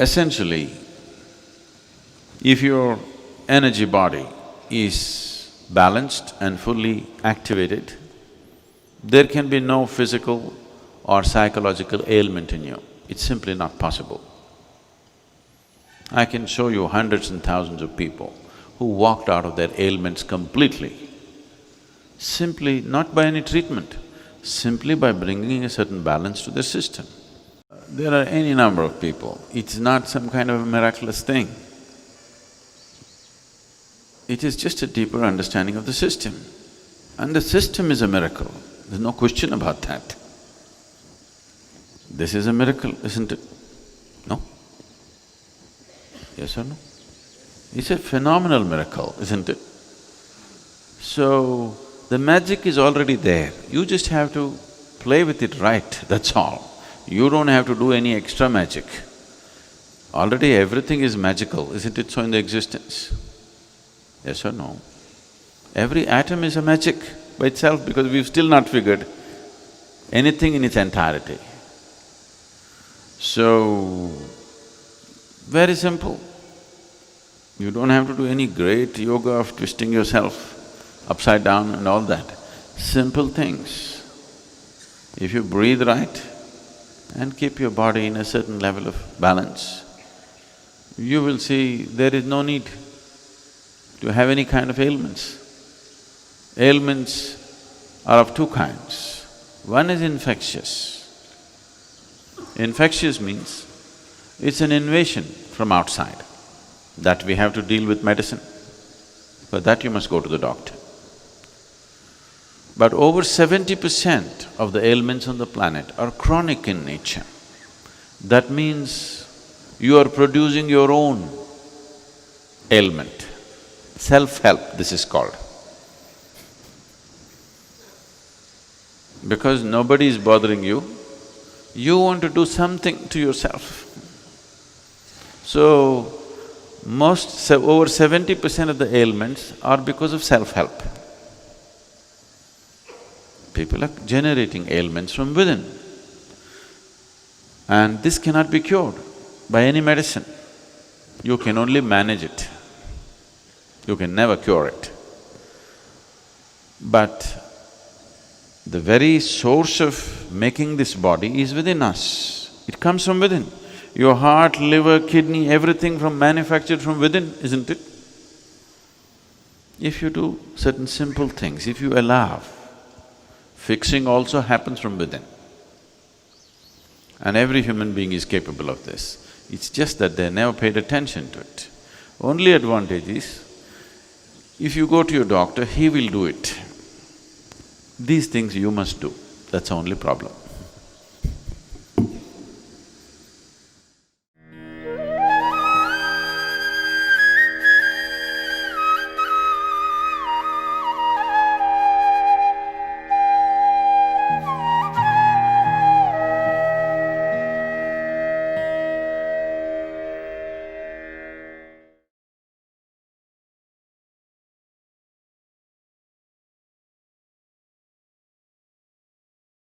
Essentially, if your energy body is balanced and fully activated, there can be no physical or psychological ailment in you. It's simply not possible. I can show you hundreds and thousands of people who walked out of their ailments completely, simply not by any treatment, simply by bringing a certain balance to their system. There are any number of people, it's not some kind of a miraculous thing. It is just a deeper understanding of the system. And the system is a miracle, there's no question about that. This is a miracle, isn't it? No? Yes or no? It's a phenomenal miracle, isn't it? So, the magic is already there, you just have to play with it right, that's all. You don't have to do any extra magic. Already everything is magical, isn't it so in the existence? Yes or no? Every atom is a magic by itself because we've still not figured anything in its entirety. So, very simple. You don't have to do any great yoga of twisting yourself upside down and all that. Simple things. If you breathe right and keep your body in a certain level of balance, you will see there is no need to have any kind of ailments. Ailments are of two kinds. One is infectious. Infectious means it's an invasion from outside that we have to deal with medicine. For that you must go to the doctor. But over 70% of the ailments on the planet are chronic in nature. That means you are producing your own ailment. Self-help, this is called. Because nobody is bothering you, you want to do something to yourself. So, over 70% of the ailments are because of self-help. People are generating ailments from within. And this cannot be cured by any medicine. You can only manage it. You can never cure it. But the very source of making this body is within us. It comes from within. Your heart, liver, kidney, everything manufactured from within, isn't it? If you do certain simple things, if you allow, fixing also happens from within. And every human being is capable of this. It's just that they never paid attention to it. Only advantage is, if you go to your doctor, he will do it. These things you must do, that's the only problem.